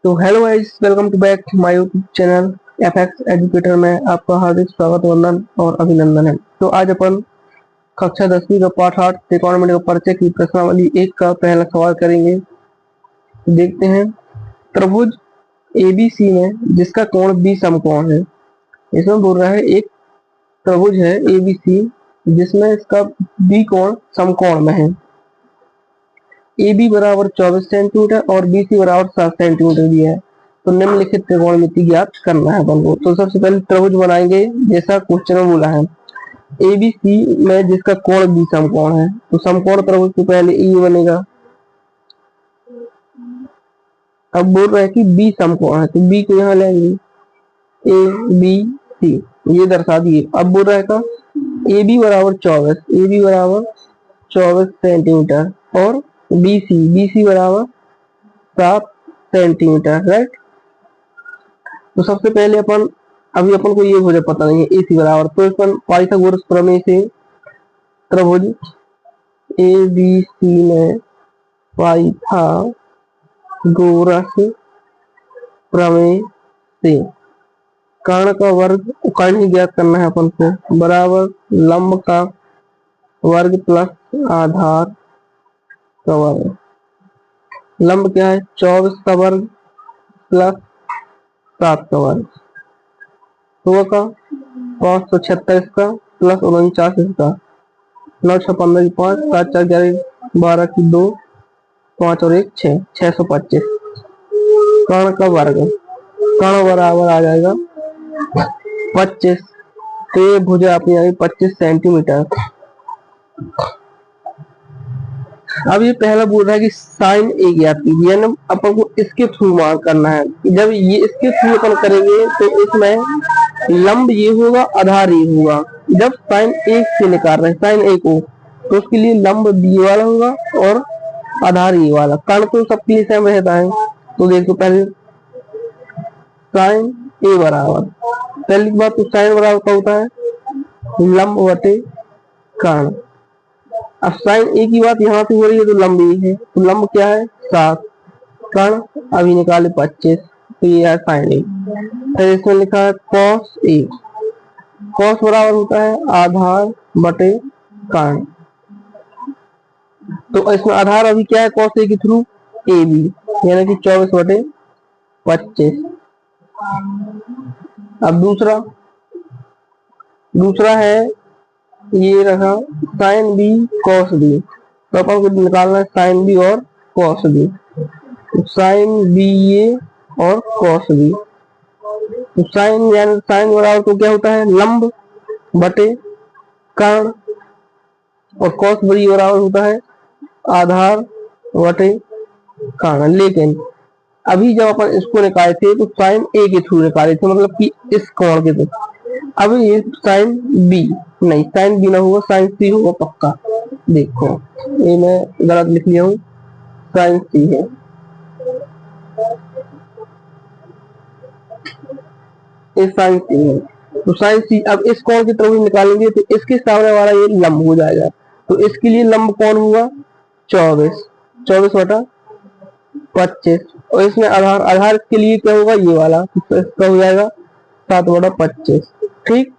तो hello guys, welcome to back my YouTube channel FX Educator में आपका हार्दिक स्वागत, वंदन और अभिनंदन है। तो आज अपन कक्षा 10वीं का पाठ 8 त्रिकोणमिति का परिचय की प्रश्नावली 1 का पहला सवाल करेंगे। तो देखते हैं। त्रिभुज एबीसी में जिसका कोण बी समकोण है। इसमें बोल रहा है एक त्रिभुज है एबीसी जिसमें इसका बी कोण समकोण में है। ए बी बराबर 24 सेंटीमीटर और बी सी बराबर 7 सेंटीमीटर दिया है। तो निम्नलिखित त्रिकोणमिति ज्ञात करना है अपन को। तो सबसे पहले त्रिभुज बनाएंगे जैसा क्वेश्चन में बोला है। ए बी सी में जिसका कोण बी समकोण है, तो समकोण त्रिभुज के पहले ए बनेगा। अब बोल रहे हैं कि बी समकोण है, तो बी को यहाँ लेंगे ए बी सी, ये दर्शा दिए। अब बोल रहा है ए बी बराबर 24, ए बी बराबर 24 सेंटीमीटर और बी सी बराबर 7 सेंटीमीटर, राइट। तो सबसे पहले अभी अपन को ये भुजा पता नहीं है ए सी बराबर, तो अपन पाइथागोरस प्रमेय से त्रिभुज ए बी सी में पाइथागोरस प्रमेय से कर्ण का वर्ग, कर्ण ही ज्ञात करना है अपन को, बराबर लंब का वर्ग प्लस आधार का वर्ग। लंब क्या है 24 का वर्ग प्लस 7 का वर्ग, तो का 536 का प्लस 49 का, 9 6 15 की 5, 7 4 11 12 की 2, 5 और 1 6, 625 कर्ण का वर्ग। कर्ण बराबर आ जाएगा 25। तो ये भुजा अपनी आई 25 सेंटीमीटर। अब ये पहला बोल रहा है कि साइन ए ज्ञात कीजिए, यानी अपन को इसके थ्रू मान करना है। जब ये इसके थ्रू अपन करेंगे तो इसमें लंब ये होगा, आधार ये होगा। जब साइन ए से निकाल रहे हैं साइन ए को, तो उसके लिए लंब बी वाला होगा और आधार ये वाला। कर्ण तो सबके लिए सेम रहता है। तो देखो पहले साइन ए बराबर, पहली बात तो साइन बराबर क्या होता है लंब बटे कर्ण। अब साइन ए की बात यहाँ से हो रही है तो लंब ए है, तो लंब क्या है 7, कर्ण अभी निकाले 25, तो ये है साइन ए। फिर इसमें लिखा है कॉस ए, कॉस बराबर होता है आधार बटे कर्ण। तो इसमें आधार अभी क्या है कॉस ए के थ्रू ए बी, यानी कि 24 बटे 25। अब दूसरा है ये रहा साइन बी कॉस बी, तो अपन को निकालना है साइन बी और कॉस बी। तो साइन बी ये और कॉस बी, तो साइन यानी साइन बराबर तो क्या होता है लंब बटे कर्ण, और कॉस बी बराबर होता है आधार बटे कर्ण। लेकिन अभी जब अपन इसको निकाले थे तो साइन ए के थ्रू निकाले थे, मतलब कि इस कोण के थ्रू। अब ये साइन बी नहीं, साइन बी ना होगा, साइन सी होगा पक्का। देखो ये मैं गलत लिख लिया हूँ, साइन सी है। ये साइन सी है, तो साइन सी। अब इस कोण की तरफ निकालेंगे तो इसके सामने वाला ये लंब हो जाएगा, तो इसके लिए लंब कौन हुआ 24 बटा 25, और इसमें आधार इसके लिए क्या होगा ये वाला, तो इसका हो जाएगा 7 बटा 25। ठीक।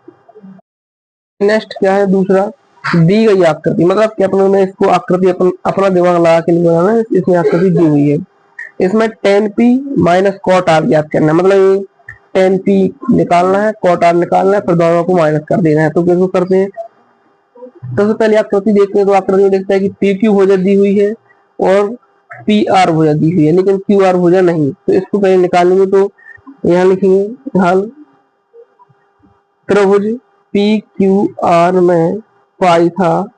नेक्स्ट क्या है दूसरा, दी गई आकृति, मतलब कि अपनों ने इसको आकृति अपना दिमाग लगा के नहीं बनाना है, इसमें आकृति दी हुई है। इसमें tan p minus cot r ज्ञात करना है, मतलब ये tan p निकालना है, cot r निकालना है, फिर दोनों को माइनस कर देना है। तो कैसे करते हैं, सबसे पहले आकृति देखते हैं। तो आकृति में देखते हैं कि पी क्यू भुजा दी हुई है और पी आर भुजा दी हुई है, लेकिन क्यू आर भुजा नहीं। तो इसको पहले निकालेंगे, तो यहाँ लिखेंगे हल त्रिभुज पी क्यू आर में पाइथागोरस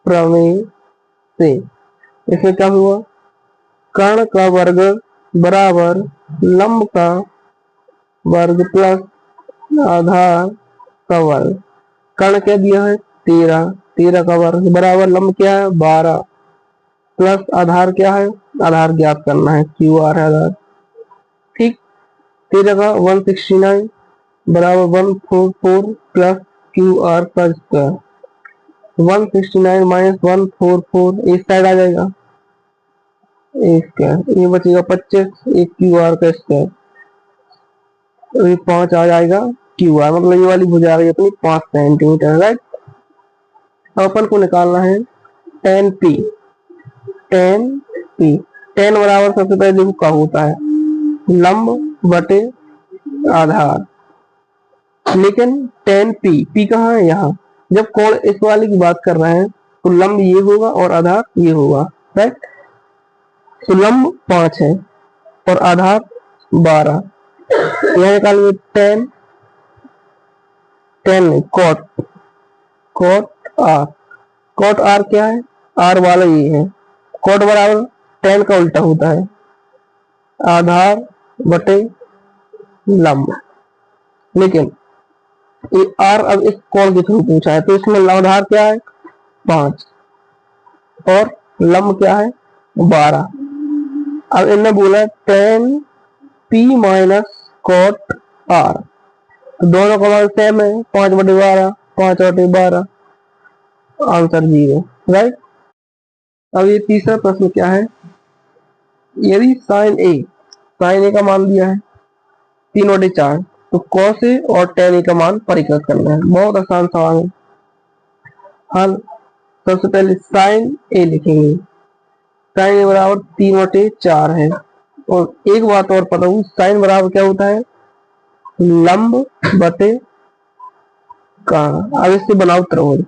प्रमेय से। इसमें क्या हुआ, कर्ण का वर्ग बराबर लंब का वर्ग प्लस आधार का वर्ग। कर्ण क्या दिया है 13 का वर्ग बराबर लंब क्या है 12 प्लस आधार क्या है, आधार ज्ञात करना है क्यू आर है आधार। ठीक। 13 का 169 बराबर 144 प्लस क्यू आर का स्क्वायर, 169 माइनस 144 इस साइड आ जाएगा, ए स्क्वायर, ये बचेगा 25, एक क्यू आर का स्क्वायर, तो ये 5 आ जाएगा क्यू आर, मतलब ये वाली भुजा आ गई अपनी 5 सेंटीमीटर, राइट। अब अपन को निकालना है ten P. Ten P, ten बराबर सबसे पहले देखो क्या होता है, लंब बटे आधार, लेकिन टेन पी, पी कहाँ है, यहाँ। जब कोण इस वाले की बात कर रहे हैं तो लंब ये होगा और आधार ये होगा, राइट। तो लंब 5 है और आधार 12, यहाँ निकालेंगे टेन, टेन नहीं cot, cot R, cot R क्या है, आर वाला ये है, कॉट बराबर टेन का उल्टा होता है, आधार बटे लंब। लेकिन ये आर अब इस कोण के थ्रू पूछा है, तो इसमें आधार क्या है 5 और लंब क्या है 12। अब इनने बोला tan P minus cot R, तो दोनों का मान सेम है, 5/12, 5/12, आंसर 0, राइट। अब ये तीसरा प्रश्न क्या है, यदि साइन ए का मान दिया है 3/4, तो कॉस ए और टेन ए का मान परिकलित करना है। बहुत आसान सवाल है। हल, सबसे पहले साइन ए लिखेंगे, साइन ए बराबर 3/4 है, और एक बात और पता हूँ, साइन बराबर क्या होता है, लंब बटे काना। अब इससे बनाओ त्रिभुज,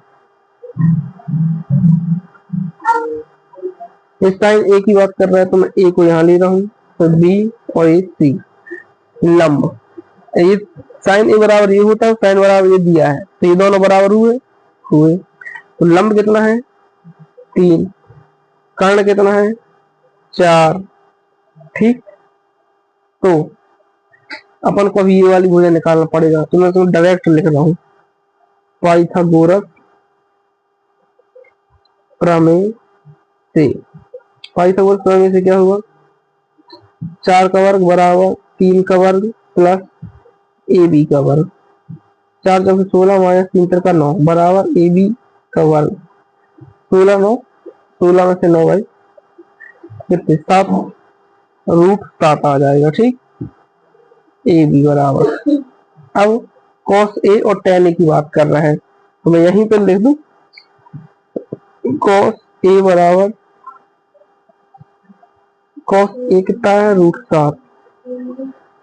इस साइन ए की बात कर रहा है तो मैं ए को यहाँ ले रहा हूँ, तो बी और ये सी, लंब, ये साइन ए बराबर ये होता है, साइन बराबर ये दिया है, तो ये दोनों बराबर हुए, तो लंब कितना है 3, कर्ण कितना है 4, ठीक। तो अपन को अभी ये वाली भुजा निकालना पड़ेगा, तो मैं इसको डायरेक्ट लिख रहा हूँ, पाइथागोरस प्रमेय से। पाइथागोरस प्रमेय से क्या हुआ, 4 का वर्ग बराबर 3 का वर्ग प्लस ए बी का वर्ग, 4 चौके 16 माइनस 3 का 9 बराबर ए बी का वर्ग, 16 में से 9 भाई कितने 7, √7 आ जाएगा, ठीक। ए बी बराबर, अब कॉस ए और टेन ए की बात कर रहे हैं, तो मैं यहीं पर लिख दूं कॉस ए बराबर, कॉस ए कितना है √7,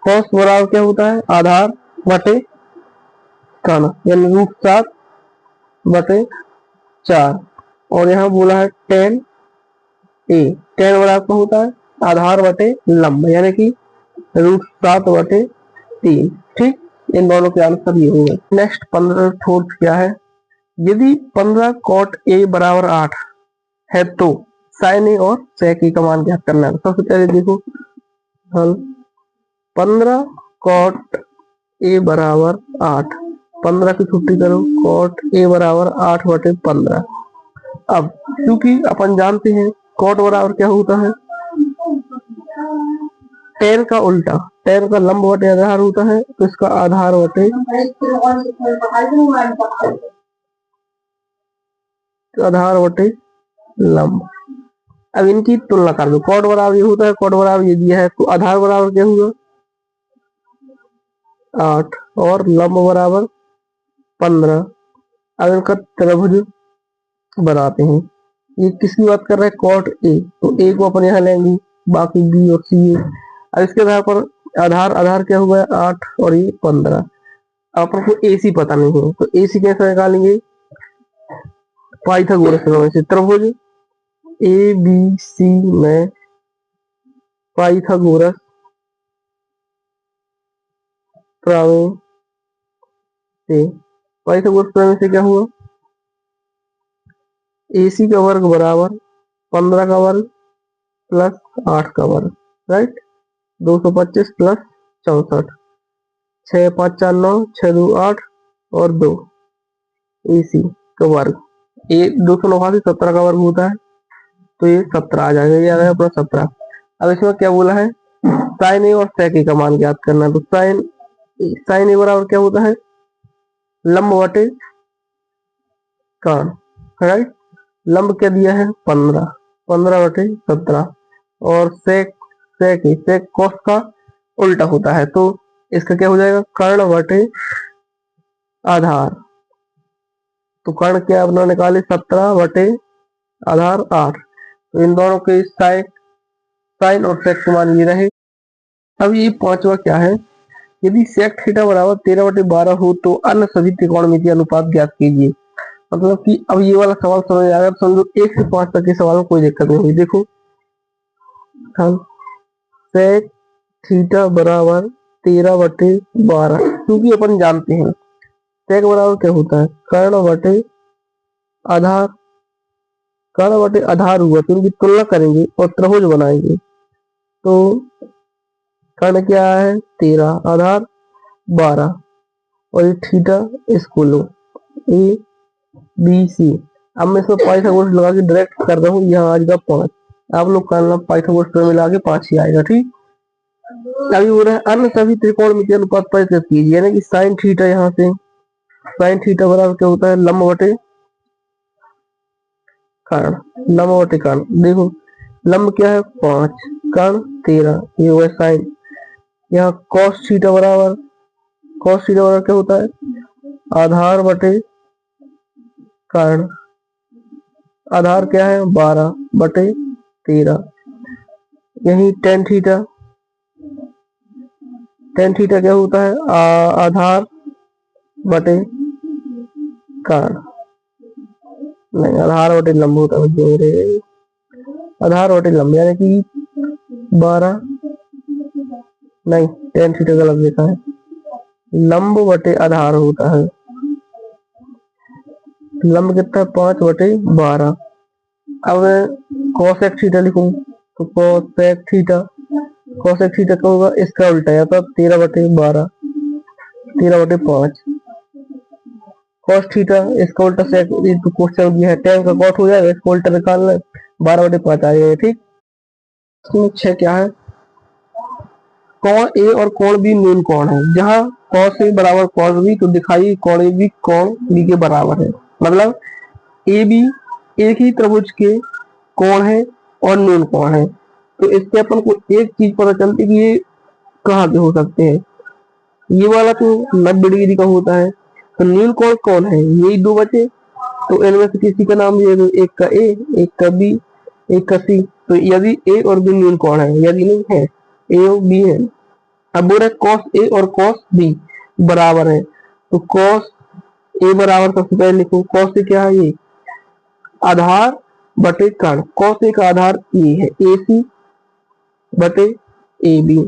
कॉस बराबर क्या होता है आधार बटे काना, यानी √7/4, और यहाँ बोला है टेन ए, टेन बराबर क्या होता है आधार बटे लंब, यानी कि √7/3, ठीक। इन दोनों के आंसर ये होंगे। नेक्स्ट 15 फोर्थ क्या है, यदि 15 कॉट ए बराबर 8 है तो साइन ए और सेक ए का मान ज्ञात करना है। सबसे पहले देखो हल, 15 कॉट ए बराबर 8, 15 की छुट्टी करो, कॉट ए बराबर 8/15। अब क्योंकि अपन जानते हैं कॉट बराबर क्या होता है टेन का उल्टा, टेन का लंब बटे आधार होता है, तो इसका आधार बटे लंब। अब इनकी तुलना कर दो, कॉट बराबर ये होता है, कॉट बराबर ये दिया है, तो आधार बराबर क्या हुआ 8 और लंब बराबर 15। अब इनका त्रिभुज बनाते हैं, ये किसकी बात कर रहे हैं कॉट ए, तो ए को अपन यहाँ लेंगे, बाकी बी और सी ए। अब इसके आधार पर आधार क्या हुआ है 8 और ये 15। अपन को ए सी पता नहीं है, तो ए सी कैसे निकालेंगे, पाइथागोरस प्रमेय से, त्रिभुज ए बी सी में पाइथागोरस प्रमेय से, पाइथागोरस प्रमेय से क्या हुआ, AC का वर्ग बराबर 15 का वर्ग प्लस 8 का वर्ग, राइट। 225 प्लस 64, 6 5 4 9, 6 2 8 और 2, AC का वर्ग, ये 289 17 का वर्ग होता है, तो ये 17 आ जाएगा, ये आ गया अपना 17। अब इसमें क्या बोला है साइन ए और सेक ए का मान ज्ञात करना है, तो साइन ए बराबर क्या होता है लंब बटे कान, राइट। लंब क्या दिया है 15, 15/17, और सेक कॉस का उल्टा होता है, तो इसका क्या हो जाएगा, कर्ण बटे आधार। तो कर्ण क्या अपना निकाले 17 बटे आधार 8। तो इन दोनों के साइन और सेक के मान ये रहे। अब ये पांचवा क्या है, यदि सेक थीटा बराबर 13/12 हो तो अन्य सभी त्रिकोणमितीय अनुपात ज्ञात कीजिए। मतलब कि अब ये वाला सवाल समझ आएगा, समझो 1 से 5 तक के सवाल में कोई दिक्कत नहीं होगी। देखो हम सेक थीटा बराबर 13/12, क्योंकि अपन जानते हैं सेक बराबर क्या होता है, आधार कर्ण बटे आधार हुआ, तो इनकी तुलना करेंगे और त्रिभुज बनाएंगे। तो कर्ण क्या है 13, आधार 12, और ये थीटा इसको लो ए बी सी। अब मैं इसमें पाइथागोरस लगा के डायरेक्ट कर रहा हूँ, यहाँ आज का 5, आप लोग करना पाइथागोरस में मिला के 5 ही आएगा। ठीक, अभी हो रहा है अन्य सभी त्रिकोणमितीय अनुपात परिवर्तित कीजिए, यानी कि साइन थीटा, यहाँ से साइन थीटा बराबर क्या होता है, लंब बटे कर्ण, लंब बटे कर्ण। देखो लंब क्या है 5, कर्ण 13, ये हुआ साइन। यहाँ कॉस थीटा बराबर क्या होता है, आधार बटे कर्ण, आधार क्या है 12 बटे 13। यही टेन थीटा क्या होता है, आधार बटे कर्ण, नहीं आधार बटे लंब होता है मेरे, आधार बटे लंब, यानी कि 12, नहीं टेन थीटा गलत लिखा है, लंब बटे आधार होता है। लंब कितना है 5/12। अब कोसेक थीटा लिखूं तो कोसेक थीटा क्या होगा, इसका उल्टा है, तो 13/12, 13/5। कॉस थीटा इसका उल्टा सेक, तो क्वेश्चन दिया है टेन का कॉट हो जाएगा, इसका उल्टा निकालना 12/5 आ जाएगा। ठीक, इसमें 6 क्या है, कोण ए और कोण बी न्यून कोण है। जहां कॉस ए बराबर कॉस बी, तो दिखाइए कोण ए बी कोण बी के बराबर है। मतलब ए बी एक ही त्रिभुज के कोण है और न्यून कोण है। तो इससे अपन को एक चीज पता चलती है कि ये कहाँ के हो सकते हैं। ये वाला तो 90 डिग्री का होता है, तो न्यून कोण कौन है, यही दो बचे। तो इनमें से किसी का नाम ले दो, एक का ए, एक का बी, एक का सी। तो यदि ए और बी न्यून कोण है, यदि नहीं है, ए और बी है। अब बोल रहे कॉस ए और कॉस बी बराबर है, तो कॉस ए बराबर सबसे पहले लिखो, कॉस ए क्या है, ये आधार बटे कर्ण, कॉस ए का आधार ए है, ए सी बटे ए बी,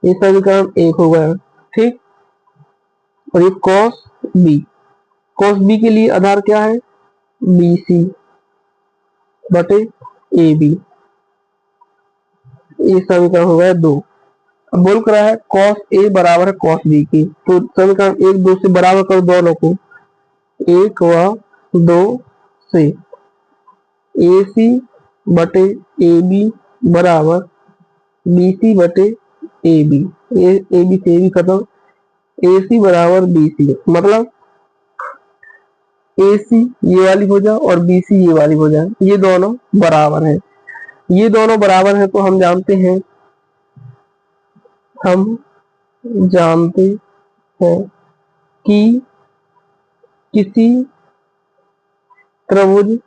ये समीकरण 1 हो गया। ठीक, और ये कॉस बी के लिए आधार क्या है, बी सी बटे ए बी, ये समीकरण हो गया 2। अब बोल कर रहा है कॉस ए बराबर है कॉस बी की, तो समीकरण 1 2 से बराबर करो दोनों को, 1 व 2 से ए सी बटे ए बी बराबर बी सी बटे ए बी, ए बी से ए बी खत्म, ए सी बराबर बी सी। मतलब ए सी ये वाली हो जाए और बी सी ये वाली हो जाए, ये दोनों बराबर है। ये दोनों बराबर है, तो हम जानते हैं कि किसी त्रिभुज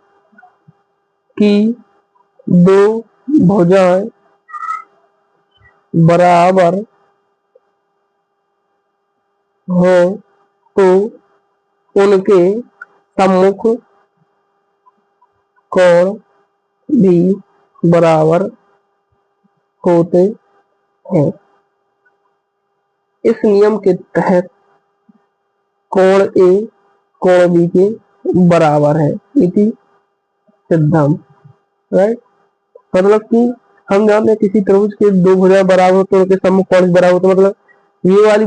की दो भुजाएं बराबर हो तो उनके सम्मुख कोण भी बराबर होते हैं। इस नियम के तहत कोण ए कोण बी के बराबर है, इति सिद्धम। राइट, मतलब कि हम जानते हैं किसी त्रिभुज के दो भुजा बराबर हो तो उनके सम्मुख कोण बराबर होते, मतलब ये वाली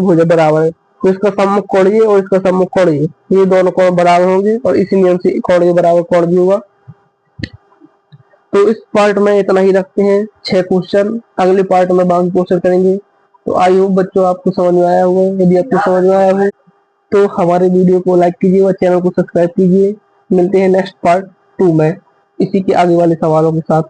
भुजा बराबर है, तो इसका सम्मुख कोण ये और इसका सम्मुख कोण ये दोनों कोण बराबर होंगे, और इसी नियम से कोण ए बराबर कोण बी होगा। तो इस पार्ट में इतना ही रखते हैं, 6 क्वेश्चन, अगले पार्ट में बाकी क्वेश्चन करेंगे। तो आई होप बच्चों आपको समझ में आया होगा। यदि आपको समझ में आया हो तो हमारे वीडियो को लाइक कीजिए और चैनल को सब्सक्राइब कीजिए। मिलते हैं नेक्स्ट पार्ट 2 में इसी के आगे वाले सवालों के साथ।